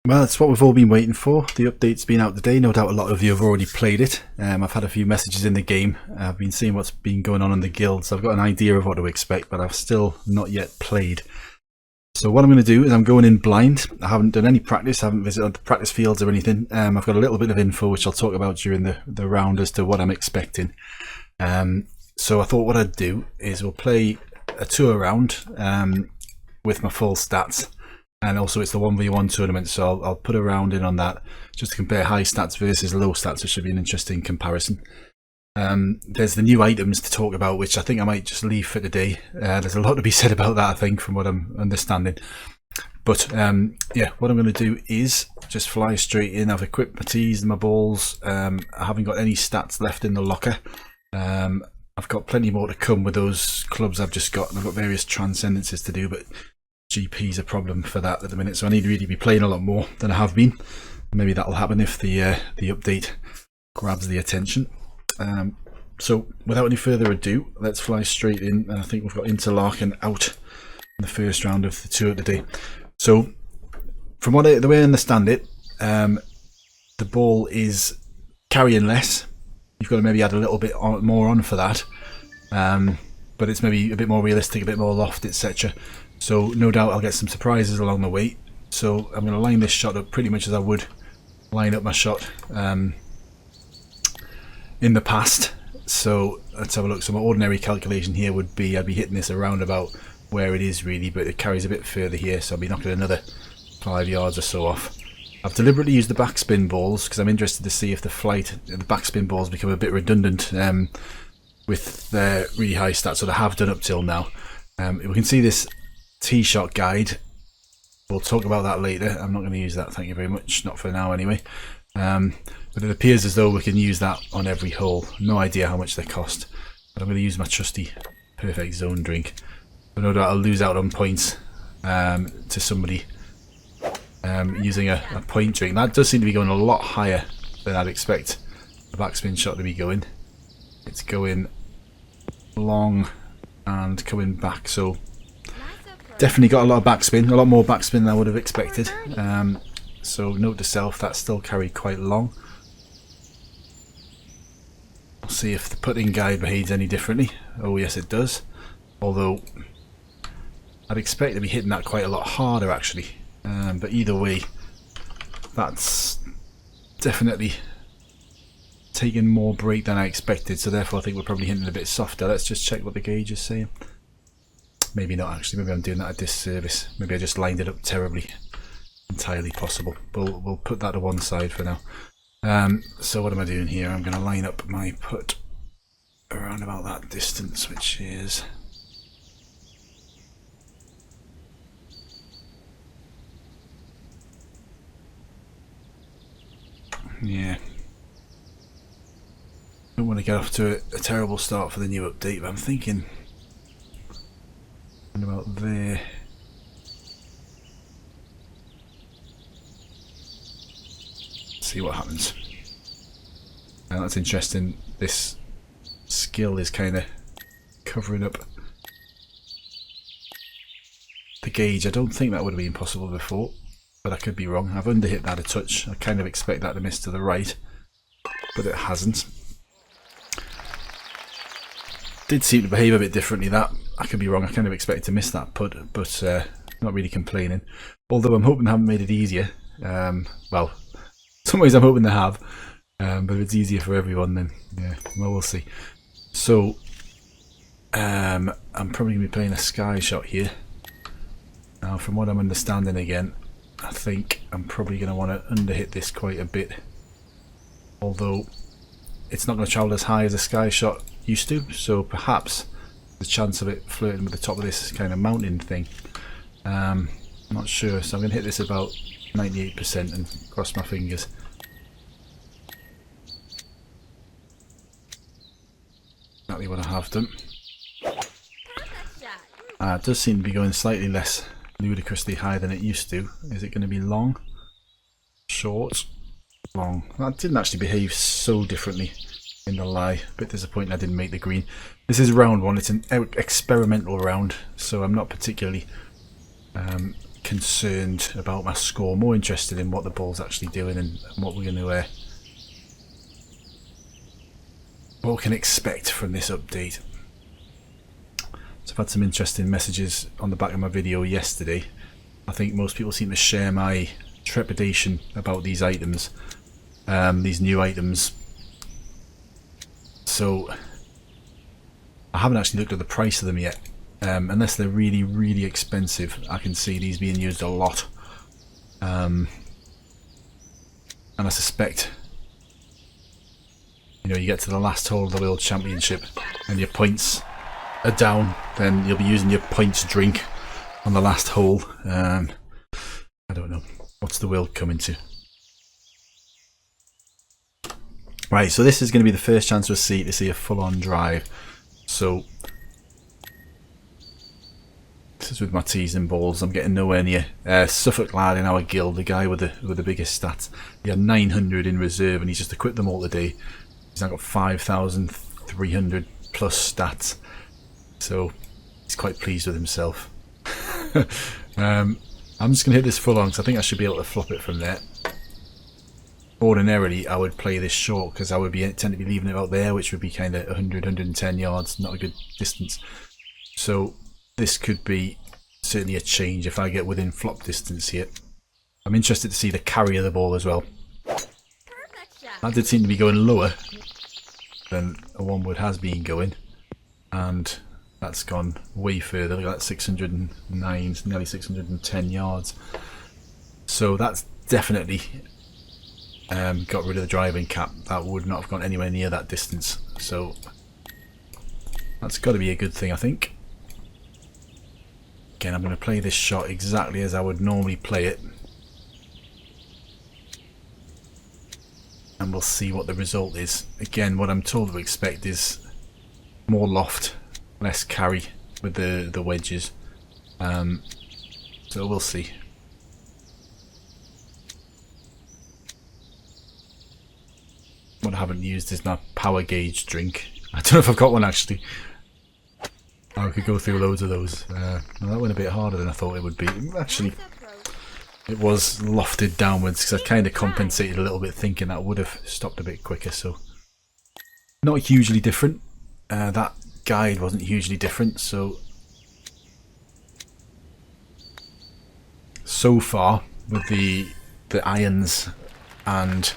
Well, it's what we've all been waiting for. The update's been out today. No doubt a lot of you have already played it. I've had a few messages in the game. I've been seeing what's been going on in the guild, so I've got an idea of what to expect, but I've still not yet played. So what I'm going to do is I'm going in blind. I haven't done any practice. I haven't visited the practice fields or anything. I've got a little bit of info which I'll talk about during the round as to what I'm expecting. So I thought what I'd do is we'll play a tour round with my full stats. And also it's the 1v1 tournament, so I'll put a round in on that just to compare high stats versus low stats, which should be an interesting comparison. There's the new items to talk about, which I think I might just leave for today. There's a lot to be said about that, I think, from what I'm understanding. But yeah, what I'm going to do is just fly straight in. I've equipped my tees and my balls. I haven't got any stats left in the locker. I've got plenty more to come with those clubs I've just got, and I've got various transcendences to do, but GP's a problem for that at the minute, so I need to really be playing a lot more than I have been. Maybe that'll happen if the update grabs the attention. So without any further ado, let's fly straight in. And I think we've got Interlaken out in the first round of the tour today. So from the way I understand it, the ball is carrying less. You've got to maybe add a little bit more on for that, but it's maybe a bit more realistic, a bit more loft, etc. So no doubt I'll get some surprises along the way. So I'm going to line this shot up pretty much as I would line up my shot in the past. So let's have a look. So my ordinary calculation here would be I'd be hitting this around about where it is really, but it carries a bit further here, so I'll be knocking another 5 yards or so off. I've deliberately used the backspin balls because I'm interested to see if the backspin balls become a bit redundant with their really high stats, so they have done up till now. We can see this tee shot guide. We'll talk about that later. I'm not going to use that, thank you very much, not for now anyway. But it appears as though we can use that on every hole. No idea how much they cost, but I'm going to use my trusty perfect zone drink. But no doubt I'll lose out on points to somebody using a point drink. That does seem to be going a lot higher than I'd expect the backspin shot to be going. It's going long and coming back, so definitely got a lot of backspin, a lot more backspin than I would have expected. So note to self, that still carried quite long. We'll see if the putting guide behaves any differently. Oh yes, it does. Although I'd expect to be hitting that quite a lot harder actually. But either way, that's definitely taken more break than I expected. So therefore I think we're probably hitting a bit softer. Let's just check what the gauge is saying. Maybe not actually, maybe I'm doing that a disservice. Maybe I just lined it up terribly. Entirely possible, but we'll put that to one side for now. So what am I doing here? I'm going to line up my putt around about that distance, which is yeah. Don't want to get off to a terrible start for the new update, but I'm thinking about there. See what happens. Now that's interesting. This skill is kind of covering up the gauge. I don't think that would have been possible before, but I could be wrong. I've underhit that a touch. I kind of expect that to miss to the right, but it hasn't. Did seem to behave a bit differently. That I could be wrong. I kind of expected to miss that putt, but not really complaining. Although I'm hoping I haven't made it easier. Well, in some ways I'm hoping they have, but if it's easier for everyone, then yeah, well, we'll see. So I'm probably going to be playing a sky shot here. Now from what I'm understanding again, I think I'm probably going to want to underhit this quite a bit, although it's not going to travel as high as a sky shot used to, so perhaps the chance of it flirting with the top of this kind of mountain thing. I'm not sure, so I'm going to hit this about 98% and cross my fingers. Exactly what I have done. It does seem to be going slightly less ludicrously high than it used to. Is it going to be long? Short? Long. That didn't actually behave so differently in the lie. A bit disappointing I didn't make the green. This is round one. It's an experimental round, so I'm not particularly concerned about my score, more interested in what the ball's actually doing and what we're going to what we can expect from this update. So I've had some interesting messages on the back of my video yesterday. I think most people seem to share my trepidation about these items, these new items. So I haven't actually looked at the price of them yet. Unless they're really, really expensive, I can see these being used a lot. And I suspect, you know, you get to the last hole of the World Championship and your points are down, then you'll be using your points drink on the last hole. I don't know. What's the world coming to? Right, so this is going to be the first chance we'll see to see a full-on drive. So this is with my tees and balls. I'm getting nowhere near. Suffolk lad in our guild, the guy with the biggest stats. He had 900 in reserve, and he's just equipped them all today. He's now got 5,300 plus stats, so he's quite pleased with himself. I'm just going to hit this full on because I think I should be able to flop it from there. Ordinarily, I would play this short because I would tend to be leaving it out there, which would be kind of 100, 110 yards, not a good distance. So this could be certainly a change if I get within flop distance here. I'm interested to see the carry of the ball as well. That did seem to be going lower than a one-wood has been going, and that's gone way further. Look at that, 609, nearly 610 yards. So that's definitely got rid of the driving cap. That would not have gone anywhere near that distance, so that's got to be a good thing, I think. Again, I'm going to play this shot exactly as I would normally play it, and we'll see what the result is. Again, what I'm told to expect is more loft, less carry with the wedges, so we'll see. What I haven't used is my power gauge drink. I don't know if I've got one actually. I could go through loads of those. Well, that went a bit harder than I thought it would be. Actually, it was lofted downwards because I kind of compensated a little bit, thinking that would have stopped a bit quicker. So not hugely different. That guide wasn't hugely different. So far with the irons and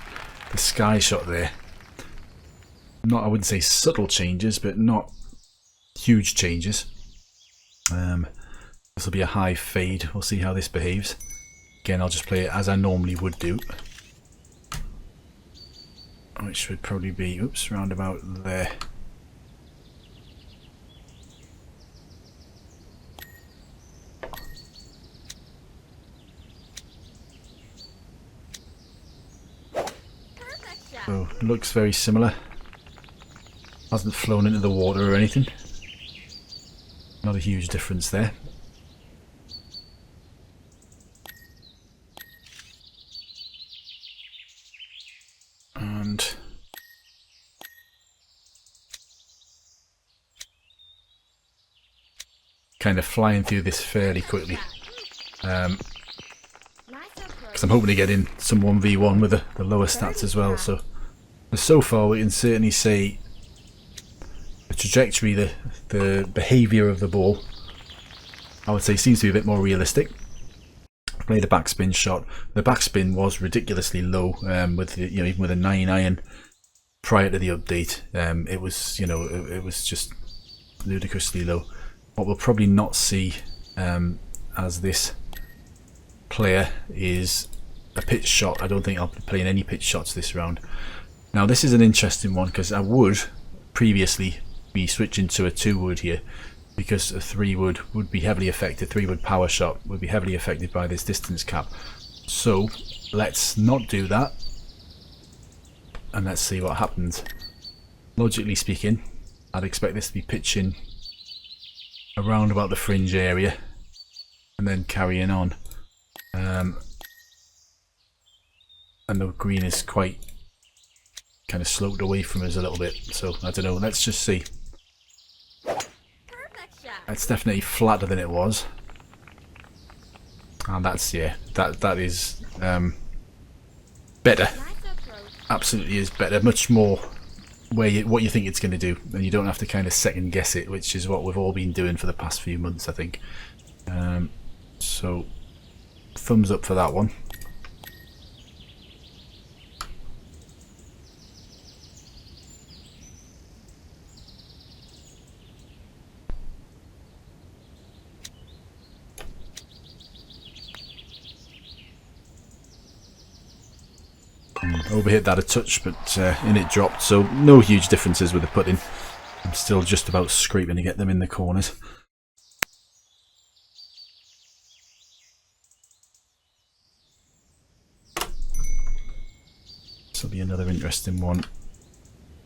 the sky shot there, I wouldn't say subtle changes, but not huge changes. This will be a high fade. We'll see how this behaves. Again, I'll just play it as I normally would do, which would probably be, oops, round about there. So looks very similar. Hasn't flown into the water or anything. Not a huge difference there. And kind of flying through this fairly quickly. Because I'm hoping to get in some 1v1 with the lower stats as well. So far we can certainly say the trajectory, the behaviour of the ball, I would say seems to be a bit more realistic. Played a backspin shot. The backspin was ridiculously low, with the, even with a 9 iron prior to the update. It was, it was just ludicrously low. What we'll probably not see as this player is a pitch shot. I don't think I'll be playing any pitch shots this round. Now this is an interesting one because I would previously be switching to a 2-wood here, because a 3-wood would be heavily affected. 3-wood power shot would be heavily affected by this distance cap. So let's not do that, and let's see what happens. Logically speaking, I'd expect this to be pitching around about the fringe area and then carrying on. And the green is quite kind of sloped away from us a little bit, so I don't know, let's just see. It's definitely flatter than it was. And that's, yeah, that is better. Absolutely is better. Much more what you think it's going to do, and you don't have to kind of second guess it, which is what we've all been doing for the past few months, I think. So thumbs up for that one. Overhit that a touch, but in it dropped, so no huge differences with the putting. I'm still just about scraping to get them in the corners. This will be another interesting one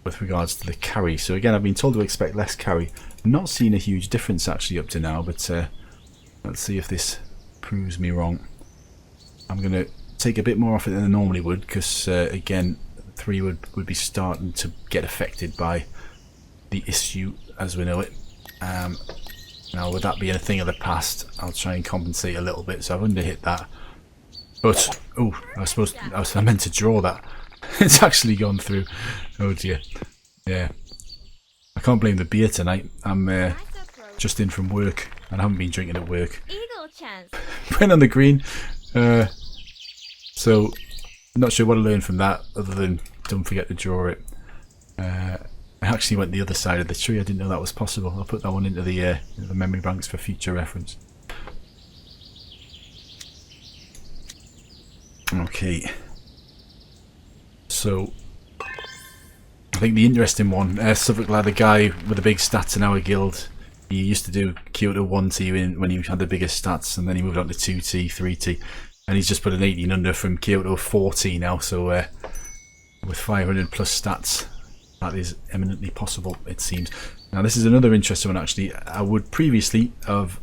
with regards to the carry. So again, I've been told to expect less carry. Not seen a huge difference actually up to now, but let's see if this proves me wrong. I'm going to take a bit more off it than I normally would, because again, 3 would be starting to get affected by the issue as we know it. Now with that being a thing of the past, I'll try and compensate a little bit. So I've underhit that, but oh, I meant to draw that. It's actually gone through. Oh dear. Yeah, I can't blame the beer tonight. I'm just in from work and I haven't been drinking at work. Went on the green. So, not sure what I learned from that, other than don't forget to draw it. I actually went the other side of the tree. I didn't know that was possible. I'll put that one into the memory banks for future reference. Okay. So, I think the interesting one, Suffolk Lad, the guy with the big stats in our guild, he used to do Kyoto 1T when he had the biggest stats, and then he moved on to 2T, 3T. And he's just put an 18 under from Kyoto 40 now, so with 500 plus stats, that is eminently possible, it seems. Now this is another interesting one actually. I would previously have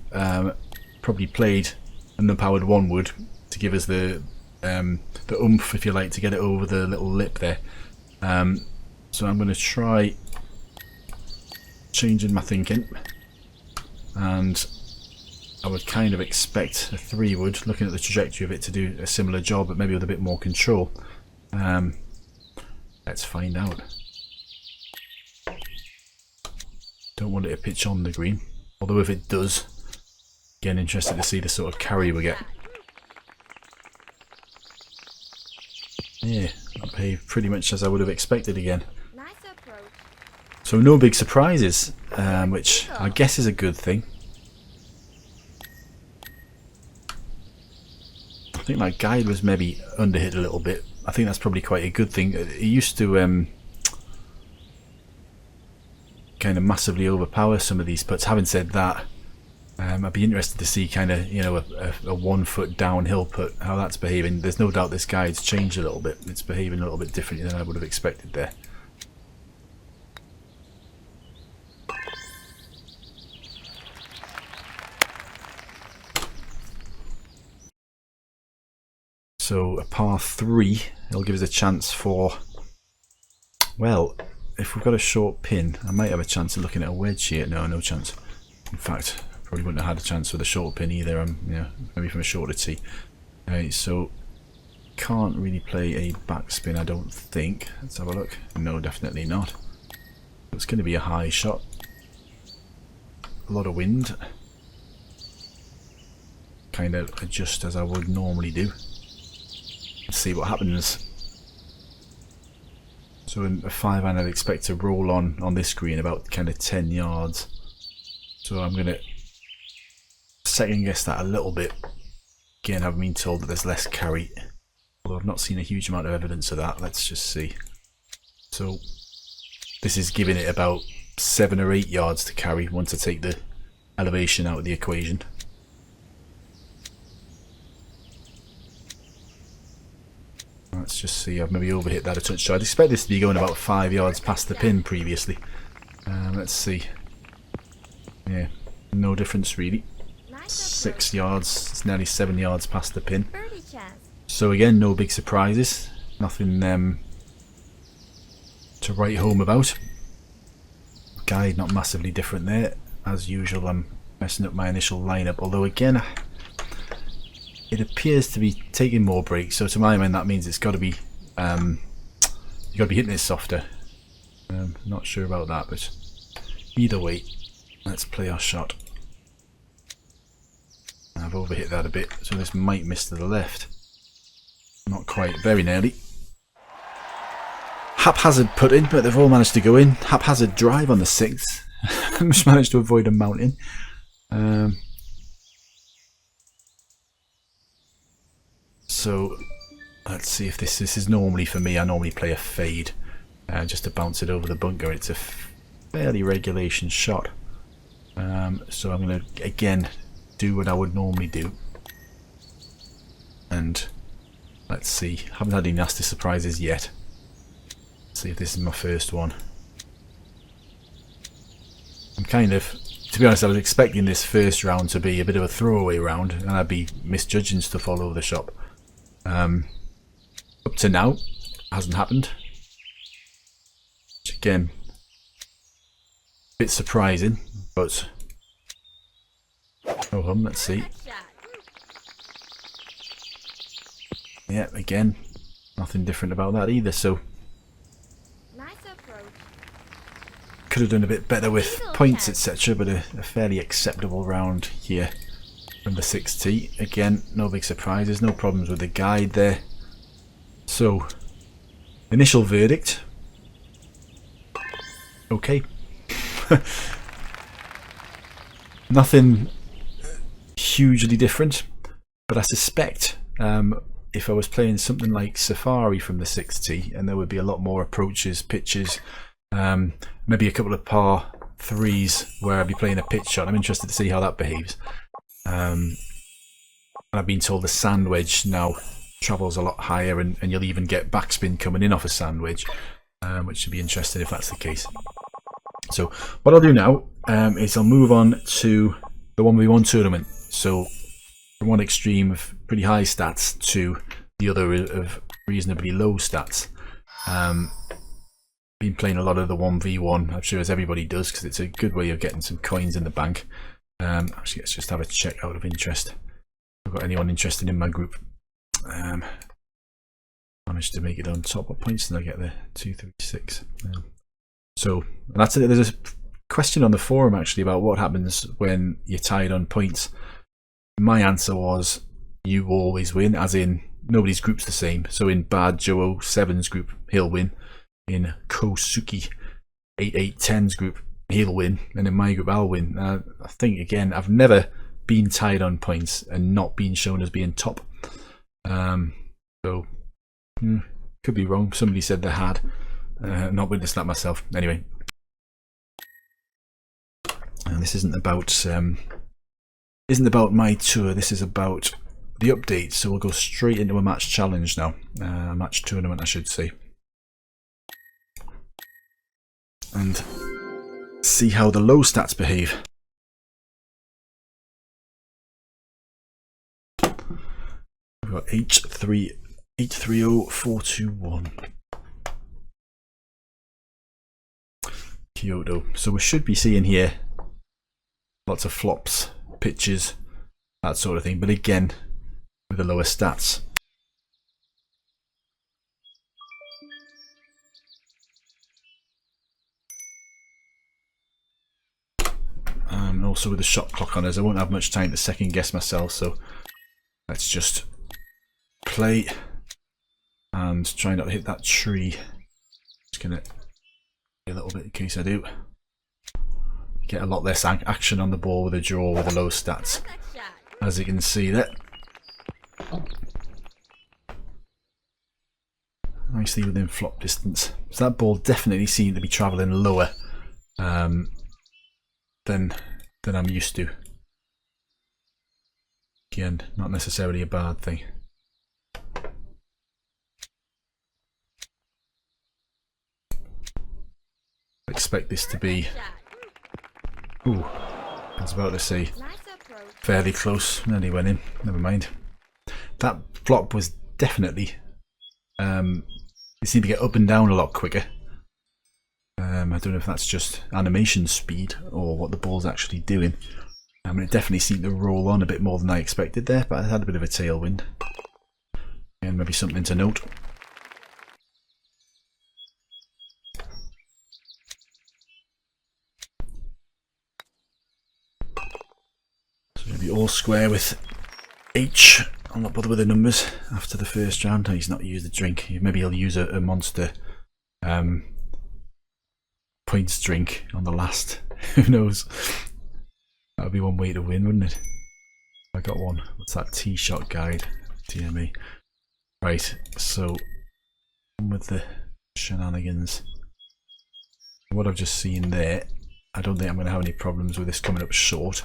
probably played an unpowered 1 wood to give us the oomph, if you like, to get it over the little lip there. So I'm going to try changing my thinking, and I would kind of expect a 3 wood, looking at the trajectory of it, to do a similar job, but maybe with a bit more control. Let's find out. Don't want it to pitch on the green, although if it does, again interested to see the sort of carry we get. Yeah, that behaved pretty much as I would have expected again. So no big surprises, which I guess is a good thing. I think that guide was maybe underhit a little bit. I think that's probably quite a good thing. It used to kind of massively overpower some of these putts. Having said that, I'd be interested to see kind of, you know, a 1 foot downhill putt, how that's behaving. There's no doubt this guide's changed a little bit. It's behaving a little bit differently than I would have expected there. So a par 3, it'll give us a chance for, well, if we've got a short pin, I might have a chance of looking at a wedge here. No chance. In fact, probably wouldn't have had a chance with a short pin either. Yeah, maybe from a shorter tee. So can't really play a backspin, I don't think. Let's have a look. No, definitely not. It's going to be a high shot. A lot of wind. Kind of adjust as I would normally do. Let's see what happens. So in a 5-iron, I'd expect to roll on this green about kind of 10 yards. So I'm going to second guess that a little bit. Again, I've been told that there's less carry, although I've not seen a huge amount of evidence of that. Let's just see. So this is giving it about 7 or 8 yards to carry once I take the elevation out of the equation. Let's just see, I've maybe overhit that a touch. So I'd expect this to be going about 5 yards past the pin previously. Let's see. Yeah, no difference really. 6 yards, it's nearly 7 yards past the pin. So again, no big surprises. Nothing to write home about. Guide not massively different there. As usual, I'm messing up my initial lineup. Although again, it appears to be taking more breaks, so to my mind that means it's got to be you've got to be hitting it softer. Not sure about that, but either way, let's play our shot. I've overhit that a bit, so this might miss to the left. Not quite, very nearly. Haphazard put in, but they've all managed to go in. Haphazard drive on the 6th. Just managed to avoid a mountain. So let's see if this is normally for me. I normally play a fade just to bounce it over the bunker. It's a fairly regulation shot. So I'm going to again do what I would normally do. And let's see. Haven't had any nasty surprises yet. Let's see if this is my first one. I'm kind of, to be honest, I was expecting this first round to be a bit of a throwaway round and I'd be misjudging stuff all over the shop. Up to now, hasn't happened. Which again, a bit surprising, but oh, let's see. Yeah, again, nothing different about that either, so could have done a bit better with points, etc., but a fairly acceptable round here from the 6th tee. Again, no big surprises, no problems with the guide there. So, initial verdict. Okay. Nothing hugely different, but I suspect if I was playing something like Safari from the 6th tee, and there would be a lot more approaches, pitches, maybe a couple of par 3s where I'd be playing a pitch shot. I'm interested to see how that behaves. And I've been told the sand wedge now travels a lot higher, and you'll even get backspin coming in off a sand wedge, which should be interesting if that's the case. So what I'll do now is I'll move on to the 1v1 tournament. So from one extreme of pretty high stats to the other of reasonably low stats. Been playing a lot of the 1v1, I'm sure as everybody does, because it's a good way of getting some coins in the bank. Actually, let's just have a check out of interest. I've got anyone interested in my group. Managed to make it on top. What points did I get there? 2, 3, 6. So that's it. There's a question on the forum actually about what happens when you're tied on points. My answer was you always win, as in nobody's group's the same. So in Bad Joe 7's group, he'll win. In Kosuki 8810's group, he'll win, and in my group I'll win. I think again I've never been tied on points and not been shown as being top. So could be wrong. Somebody said they had. Not witnessed that myself. Anyway, and this isn't about my tour. This is about the update. So we'll go straight into a match challenge now. Match tournament, I should say. And see how the low stats behave. We've got H3830-421 Kyoto. So we should be seeing here lots of flops, pitches, that sort of thing, but again with the lower stats. And also with the shot clock on us, I won't have much time to second guess myself, so let's just play and try not to hit that tree. Just gonna a little bit in case I do. Get a lot less action on the ball with a draw with the low stats, as you can see there. Nicely within flop distance. So that ball definitely seemed to be travelling lower than I'm used to. Again, not necessarily a bad thing. I expect this to be, ooh, I was about to say fairly close. Nearly went in. Never mind. That flop was definitely it seemed to get up and down a lot quicker. I don't know if that's just animation speed or what the ball's actually doing. I mean, it definitely seemed to roll on a bit more than I expected there, but I had a bit of a tailwind. And maybe something to note. So it'll be all square with H. I'll not bother with the numbers after the first round. He's not used the drink. Maybe he'll use a monster points drink on the last. Who knows? That would be one way to win, wouldn't it? I got one. What's that? Tee shot guide. TME. Right, so with the shenanigans. What I've just seen there, I don't think I'm going to have any problems with this coming up short.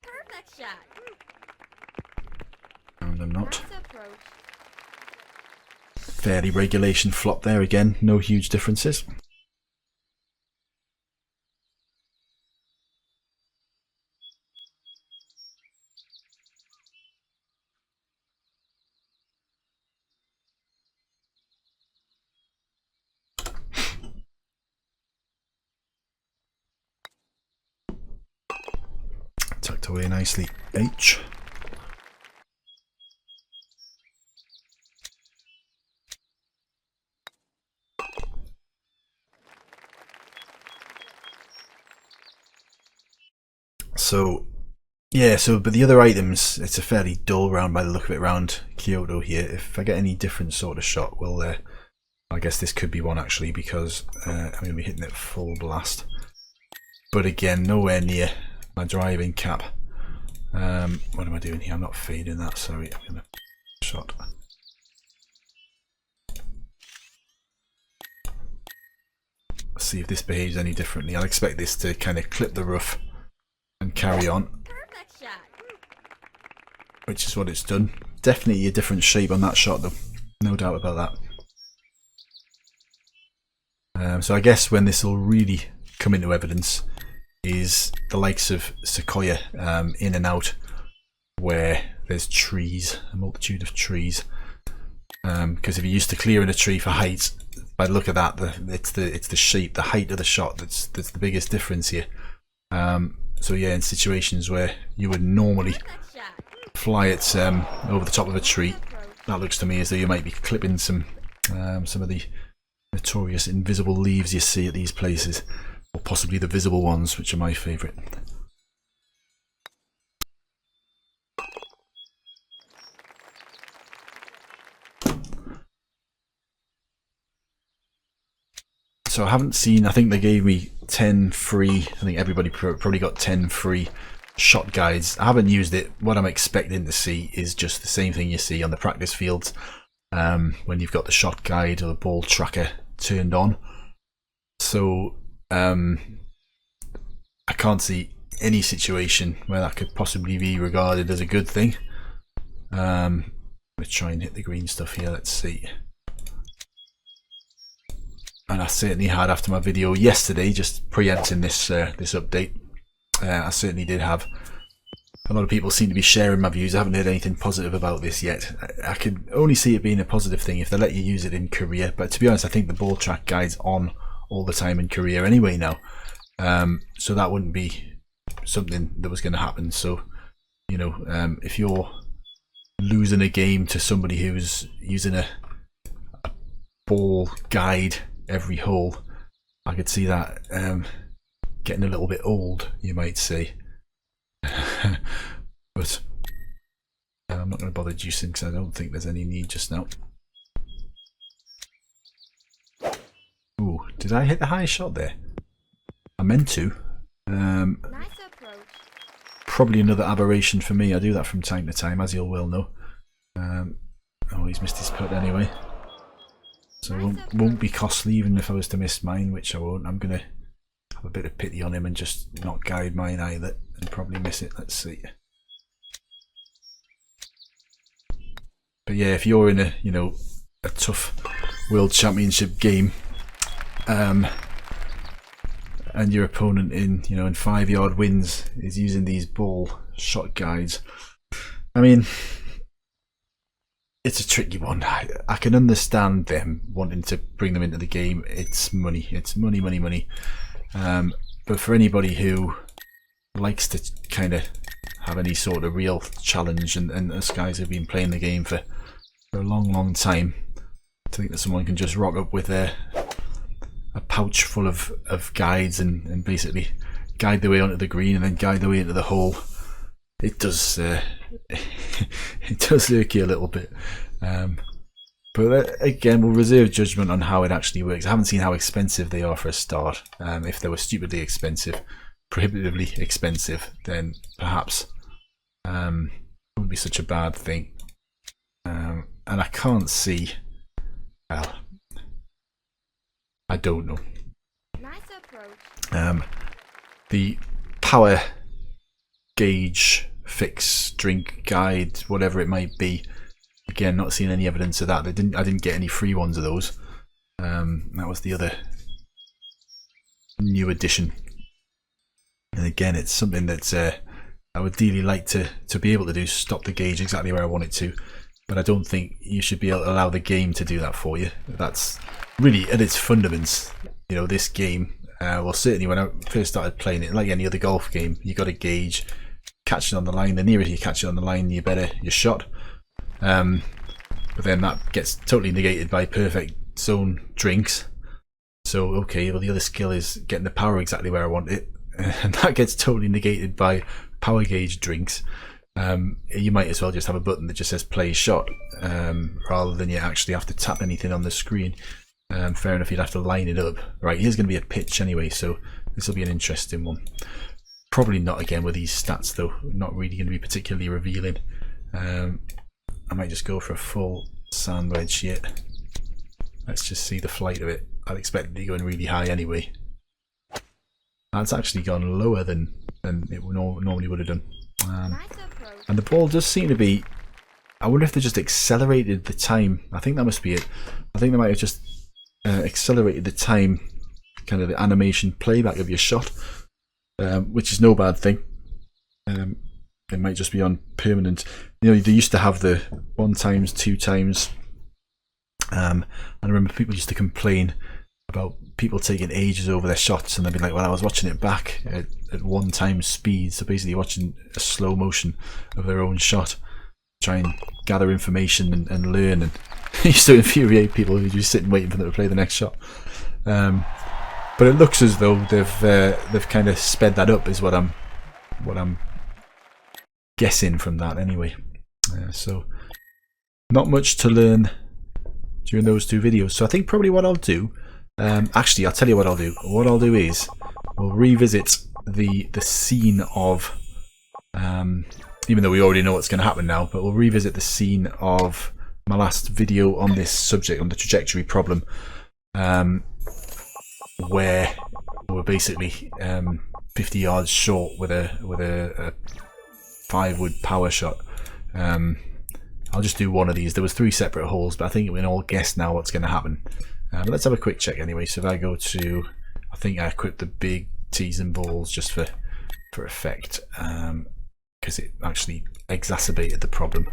Perfect shot. And I'm not. Nice approach. Fairly regulation flop there again, no huge differences. Tucked away nicely, H. So, yeah, but the other items, it's a fairly dull round by the look of it around Kyoto here. If I get any different sort of shot, well, I guess this could be one actually, because I'm going to be hitting it full blast. But again, nowhere near my driving cap. What am I doing here? I'm not fading that, sorry. I'm going to shot. Let's see if this behaves any differently. I'll expect this to kind of clip the rough and carry on. Perfect shot. Which is what it's done. Definitely a different shape on that shot though. No doubt about that. So I guess when this will really come into evidence is the likes of Sequoia in and out where there's trees, a multitude of trees. Because if you're used to clearing a tree for height, by the look of that, it's the shape, the height of the shot that's the biggest difference here. So yeah, in situations where you would normally fly it over the top of a tree, that looks to me as though you might be clipping some of the notorious invisible leaves you see at these places, or possibly the visible ones, which are my favourite. So I haven't seen, I think they gave me 10 free, I think everybody probably got 10 free shot guides. I haven't used it. What I'm expecting to see is just the same thing you see on the practice fields when you've got the shot guide or the ball tracker turned on. So I can't see any situation where that could possibly be regarded as a good thing. Let's try and hit the green stuff here, let's see. And I certainly had, after my video yesterday, just preempting this this update, I certainly did have a lot of people seem to be sharing my views. I haven't heard anything positive about this yet. I could only see it being a positive thing if they let you use it in Korea, but to be honest, I think the ball track guide's on all the time in Korea anyway now, so that wouldn't be something that was going to happen. So, you know, if you're losing a game to somebody who's using a ball guide every hole, I could see that getting a little bit old, you might say. But I'm not going to bother juicing because I don't think there's any need just now. Ooh, did I hit the highest shot there? I meant to. Nice approach. Probably another aberration for me. I do that from time to time, as you'll well know. Oh, he's missed his putt anyway. So it won't be costly even if I was to miss mine, which I won't. I'm going to have a bit of pity on him and just not guide mine either and probably miss it. Let's see. But yeah, if you're in a, you know, a tough World Championship game, and your opponent in 5-yard wins is using these ball shot guides, I mean, it's a tricky one. I can understand them wanting to bring them into the game. It's money. It's money, money, money. But for anybody who likes to kind of have any sort of real challenge, and us guys who've been playing the game for a long, long time, to think that someone can just rock up with a pouch full of guides and basically guide their way onto the green and then guide their way into the hole, it does it does irk you a little bit. But again, we'll reserve judgment on how it actually works. I haven't seen how expensive they are for a start. If they were stupidly expensive, prohibitively expensive, then perhaps it wouldn't be such a bad thing. And I can't see, well, I don't know. Nice approach. The power gauge fix, drink guide, whatever it might be. Again, not seeing any evidence of that. I didn't get any free ones of those. That was the other new addition. And again, it's something that I would ideally like to be able to do, stop the gauge exactly where I want it to. But I don't think you should be able to allow the game to do that for you. That's really at its fundamentals. You know, this game, well, certainly when I first started playing it, like any other golf game, you got a gauge, catch it on the line. The nearer you catch it on the line, the better your shot. But then that gets totally negated by perfect zone drinks. So okay, well, the other skill is getting the power exactly where I want it, and that gets totally negated by power gauge drinks. You might as well just have a button that just says play shot, rather than you actually have to tap anything on the screen. Fair enough, you'd have to line it up. Right, here's going to be a pitch anyway, so this will be an interesting one. Probably not again with these stats though, not really going to be particularly revealing. I might just go for a full sand wedge here. Let's just see the flight of it. I'd expect it to be going really high anyway. That's actually gone lower than it normally would have done. Nice approach. And the ball does seem to be, I wonder if they just accelerated the time. I think that must be it. I think they might have just accelerated the time, kind of the animation playback of your shot, which is no bad thing. It might just be on permanent. You know, they used to have the 1 times, 2 times. And I remember people used to complain about people taking ages over their shots, and they'd be like, well, I was watching it back at 1 times speed, so basically watching a slow motion of their own shot, try and gather information and learn, and it used to infuriate people who just sit and waiting for them to play the next shot. But it looks as though they've kind of sped that up, is what I'm guessing from that anyway. So not much to learn during those 2 videos. So I think probably what I'll do, actually I'll tell you what I'll do. What I'll do is we'll revisit the scene of, even though we already know what's going to happen now, but we'll revisit the scene of my last video on this subject, on the trajectory problem, where we're basically 50 yards short with a 5-wood power shot. I'll just do one of these. There was 3 separate holes, but I think we can all guess now what's going to happen. But let's have a quick check anyway. So if I go to, I think I equipped the big tees and balls just for effect, because it actually exacerbated the problem,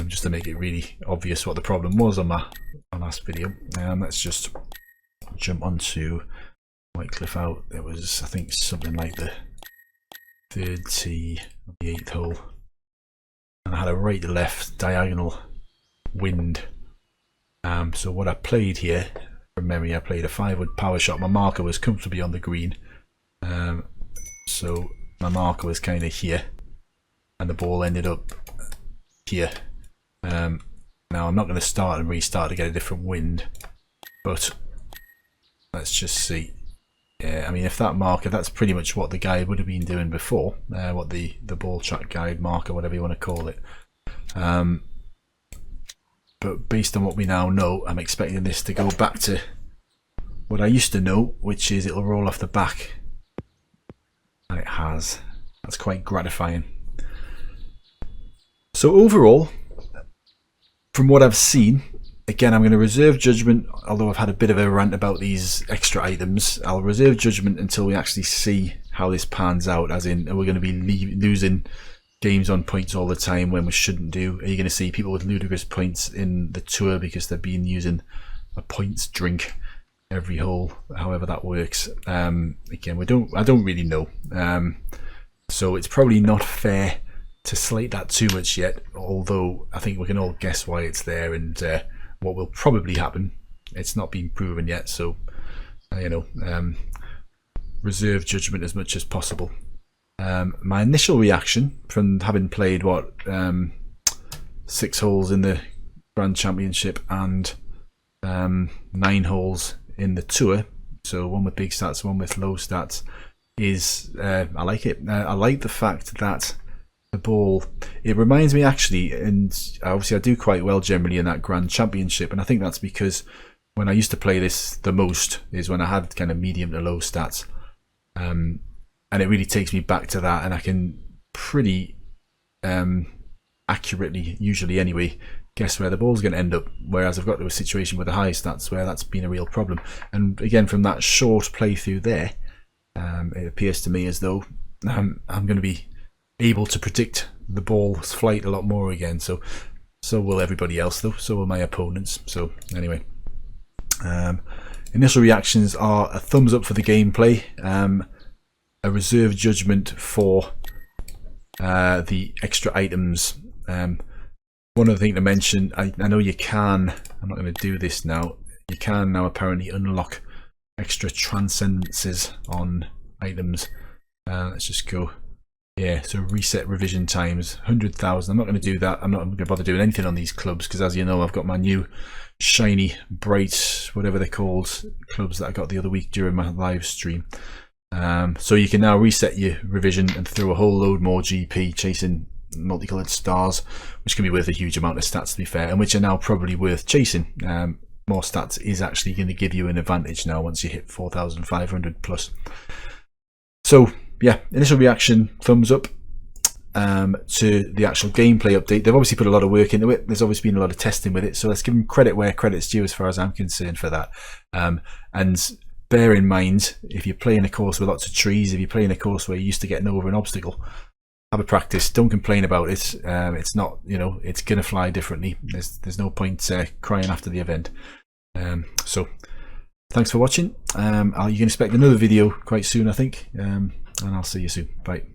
just to make it really obvious what the problem was on my last video. Let's just jump onto White Cliff Out. It was, I think, something like the 3rd tee on the 8th hole, and I had a right to left diagonal wind. So what I played here, from memory, I played a 5-wood power shot. My marker was comfortably on the green, so my marker was kind of here, and the ball ended up here. Now I'm not going to start and restart to get a different wind, but let's just see. Yeah, I mean, if that marker, that's pretty much what the guide would have been doing before, what the ball track guide marker, whatever you want to call it. But based on what we now know, I'm expecting this to go back to what I used to know, which is it'll roll off the back. And it has. That's quite gratifying. So overall, from what I've seen, again, I'm going to reserve judgment, although I've had a bit of a rant about these extra items. I'll reserve judgment until we actually see how this pans out, as in, are we going to be losing games on points all the time when we shouldn't do? Are you going to see people with ludicrous points in the tour because they've been using a points drink every hole, however that works? Again, I don't really know. So it's probably not fair to slate that too much yet, although I think we can all guess why it's there and what will probably happen. It's not been proven yet, so reserve judgment as much as possible. My initial reaction from having played 6 holes in the Grand Championship and 9 holes in the tour, so one with big stats, one with low stats, is I like it. I like the fact that the ball, it reminds me actually, and obviously I do quite well generally in that Grand Championship, and I think that's because when I used to play this the most is when I had kind of medium to low stats, and it really takes me back to that, and I can pretty accurately, usually anyway, guess where the ball's going to end up, whereas I've got to a situation with the high stats where that's been a real problem. And again, from that short playthrough there, it appears to me as though I'm going to be able to predict the ball's flight a lot more again. So will everybody else though, so will my opponents. So anyway, initial reactions are a thumbs up for the gameplay, a reserve judgment for the extra items. One other thing to mention, I know you can, I'm not going to do this now, you can now apparently unlock extra transcendences on items. Let's just go, yeah, so reset revision times 100,000. I'm not going to do that. I'm not going to bother doing anything on these clubs because, as you know, I've got my new shiny, bright, whatever they're called, clubs that I got the other week during my live stream. So you can now reset your revision and throw a whole load more GP chasing multicolored stars, which can be worth a huge amount of stats to be fair, and which are now probably worth chasing. More stats is actually going to give you an advantage now once you hit 4,500 plus. So yeah, initial reaction, thumbs up. To the actual gameplay update, they've obviously put a lot of work into it. There's obviously been a lot of testing with it, so let's give them credit where credit's due as far as I'm concerned for that. And bear in mind, if you're playing a course with lots of trees, if you're playing a course where you're used to getting over an obstacle, have a practice. Don't complain about it. It's not, it's gonna fly differently. There's no point crying after the event. So thanks for watching. You can expect another video quite soon, I think, and I'll see you soon. Bye.